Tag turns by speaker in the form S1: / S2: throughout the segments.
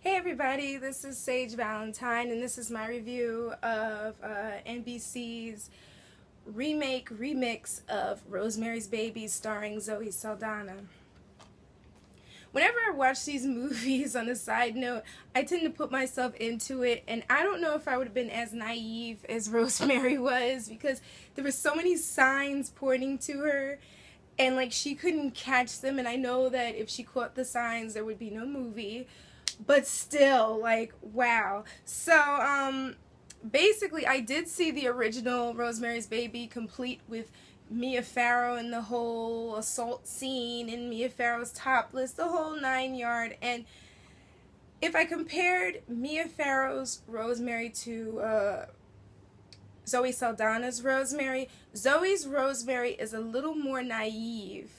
S1: Hey everybody, this is Sage Valentine, and this is my review of NBC's remix of Rosemary's Baby starring Zoe Saldana. Whenever I watch these movies, on a side note, I tend to put myself into it, and I don't know if I would have been as naive as Rosemary was, because there were so many signs pointing to her, and like she couldn't catch them, and I know that if she caught the signs there would be no movie. But still, like, wow. So, basically, I did see the original Rosemary's Baby complete with Mia Farrow and the whole assault scene and Mia Farrow's topless, the whole 9 yard. And if I compared Mia Farrow's Rosemary to Zoe Saldana's Rosemary, Zoe's Rosemary is a little more naive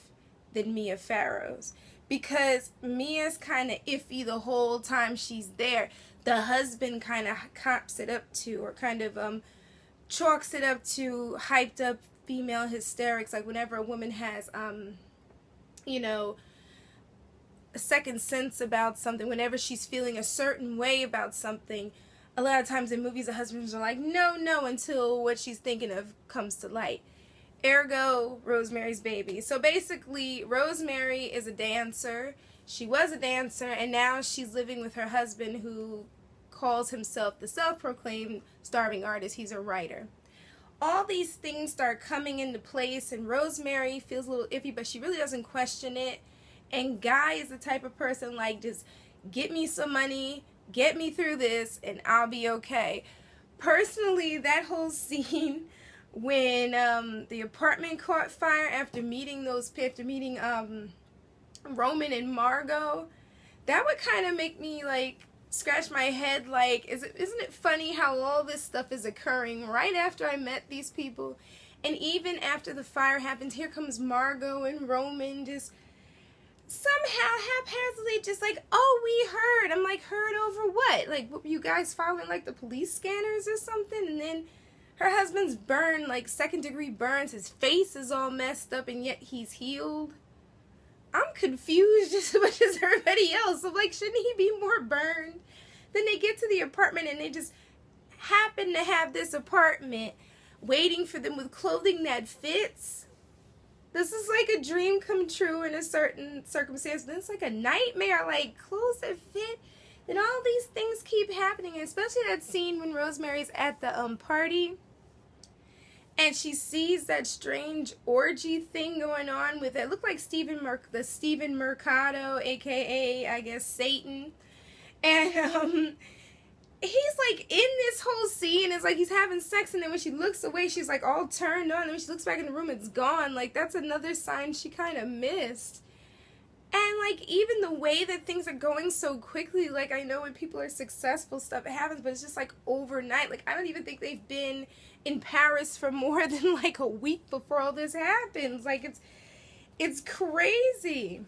S1: than Mia Farrow's, because Mia's kind of iffy the whole time she's there. The husband kind of cops it up to, or kind of chalks it up to hyped up female hysterics. Like whenever a woman has you know, a second sense about something, whenever she's feeling a certain way about something, a lot of times in movies the husbands are like no until what she's thinking of comes to light. Ergo, Rosemary's Baby. So basically, Rosemary is a dancer. She was a dancer, and now she's living with her husband, who calls himself the self-proclaimed starving artist. He's a writer. All these things start coming into place, and Rosemary feels a little iffy, but she really doesn't question it. And Guy is the type of person like, just get me some money, get me through this, and I'll be okay. Personally, that whole scene when the apartment caught fire after meeting Roman and Margot, that would kind of make me like scratch my head, like, isn't it funny how all this stuff is occurring right after I met these people? And even after the fire happens, here comes Margot and Roman just somehow haphazardly just like, oh, we heard. I'm like, heard over what? Like, what, you guys following like the police scanners or something? And then her husband's burned, like second-degree burns. His face is all messed up, and yet he's healed. I'm confused just as much as everybody else. I'm like, shouldn't he be more burned? Then they get to the apartment, and they just happen to have this apartment waiting for them with clothing that fits. This is like a dream come true in a certain circumstance. Then it's like a nightmare, like clothes that fit. Then all these things keep happening, especially that scene when Rosemary's at the party, and she sees that strange orgy thing going on with it. Looked like the Stephen Mercado, aka I guess Satan, and he's like in this whole scene. It's like he's having sex, and then when she looks away, she's like all turned on, and when she looks back in the room, it's gone. Like that's another sign she kind of missed. And like even the way that things are going so quickly, like I know when people are successful stuff happens, but it's just like overnight. Like I don't even think they've been in Paris for more than like a week before all this happens. Like it's crazy.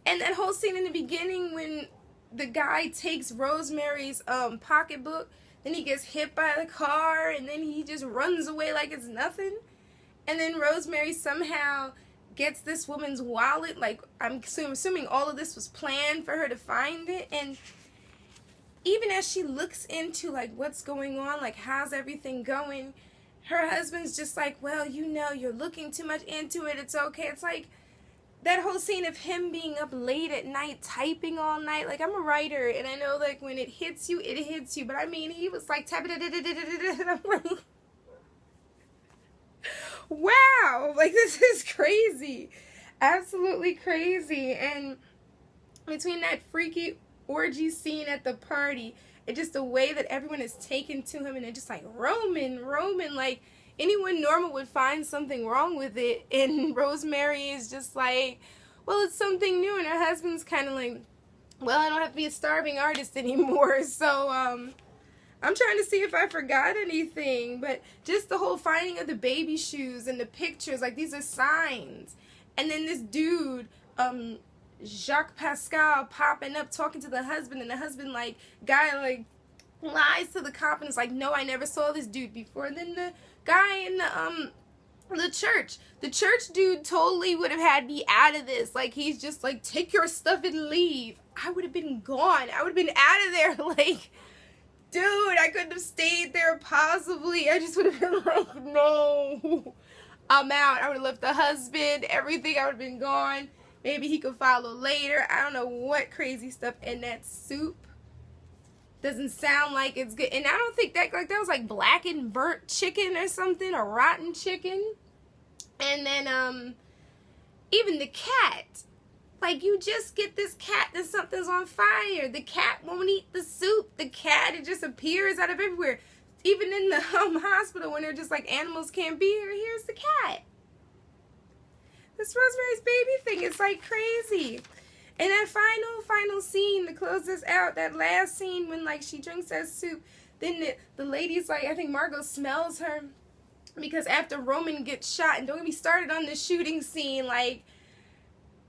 S1: And that whole scene in the beginning when the guy takes Rosemary's pocketbook, then he gets hit by the car, and then he just runs away like it's nothing. And then Rosemary somehow gets this woman's wallet. Like I'm assuming all of this was planned for her to find it. And even as she looks into like what's going on, like how's everything going, her husband's just like, well, you know, you're looking too much into it, it's okay. It's like that whole scene of him being up late at night typing all night. Like I'm a writer, and I know like when it hits you, but I mean he was like typing, and I'm like, wow, like this is crazy, absolutely crazy. And between that freaky orgy scene at the party and just the way that everyone is taken to him, and they're just like Roman, like anyone normal would find something wrong with it, and Rosemary is just like, well, it's something new, and her husband's kind of like, well, I don't have to be a starving artist anymore. So I'm trying to see if I forgot anything, but just the whole finding of the baby shoes and the pictures, like these are signs. And then this dude, Jacques Pascal, popping up talking to the husband, and the husband like guy like lies to the cop and is like, no, I never saw this dude before. And then the guy in the The church dude totally would have had me out of this. Like, he's just like, take your stuff and leave. I would have been gone. I would have been out of there. Like, dude, I couldn't have stayed there possibly. I just would have been like, no, I'm out. I would have left the husband, everything. I would have been gone. Maybe he could follow later. I don't know what crazy stuff in that soup. Doesn't sound like it's good. And I don't think that, like, that was like blackened burnt chicken or something, or rotten chicken. And then even the cat, like, you just get this cat that something's on fire. The cat won't eat the soup. The cat, it just appears out of everywhere. Even in the hospital, when they're just like, animals can't be here, here's the cat. This Rosemary's Baby thing is like crazy. And that final scene to close this out, that last scene when, like, she drinks that soup, then the lady's like, I think Margot smells her, because after Roman gets shot, and don't get me started on the shooting scene, like,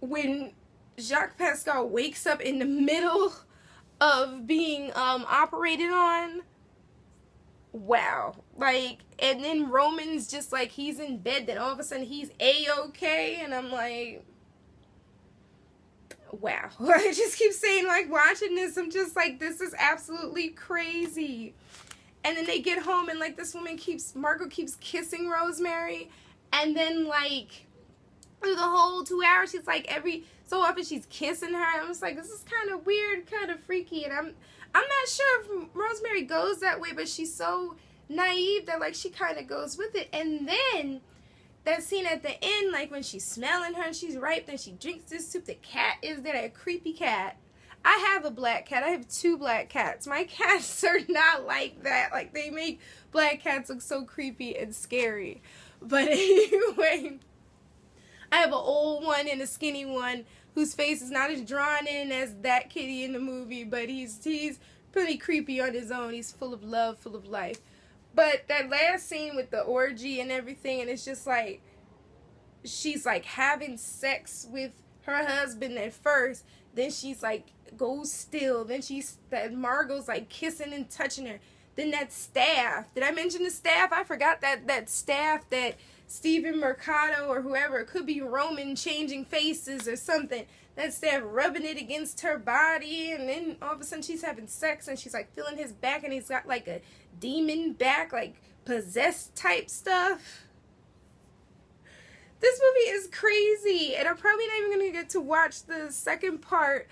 S1: when Jacques Pascal wakes up in the middle of being operated on, wow. Like, and then Roman's just like, he's in bed, then all of a sudden he's A-okay, and I'm like, wow. I just keep saying, like, watching this, I'm just like, this is absolutely crazy. And then they get home, and, like, this woman Margot keeps kissing Rosemary, and then, like, through the whole 2 hours, she's like, every so often she's kissing her. I'm just like, this is kind of weird, kind of freaky, and I'm not sure if Rosemary goes that way, but she's so naive that, like, she kind of goes with it. And then that scene at the end, like, when she's smelling her and she's ripe, then she drinks this soup. The cat is there, that creepy cat. I have a black cat. I have 2 black cats. My cats are not like that. Like, they make black cats look so creepy and scary. But anyway, I have an old one and a skinny one whose face is not as drawn in as that kitty in the movie, but he's pretty creepy on his own. He's full of love, full of life. But that last scene with the orgy and everything, and it's just like, she's like having sex with her husband at first, then she's like goes still, then that Margot's like kissing and touching her. Then that staff, did I mention the staff? I forgot that staff that Stephen Mercado or whoever, it could be Roman changing faces or something, that staff rubbing it against her body, and then all of a sudden she's having sex and she's like feeling his back, and he's got like a demon back, like possessed type stuff. This movie is crazy, and I'm probably not even gonna get to watch the second part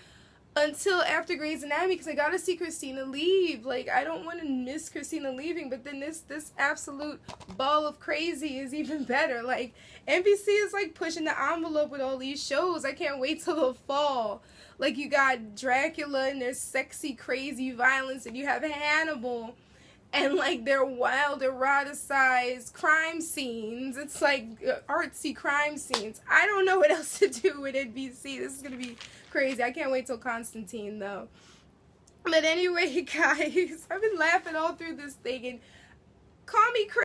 S1: until after Grey's Anatomy, because I gotta see Christina leave. Like, I don't want to miss Christina leaving, but then this absolute ball of crazy is even better. Like, NBC is like pushing the envelope with all these shows. I can't wait till the fall. Like, you got Dracula and there's sexy, crazy violence, and you have Hannibal and like their wild, eroticized crime scenes. It's like artsy crime scenes. I don't know what else to do with NBC. This is gonna be crazy. I can't wait till Constantine though. But anyway, guys, I've been laughing all through this thing, and call me crazy.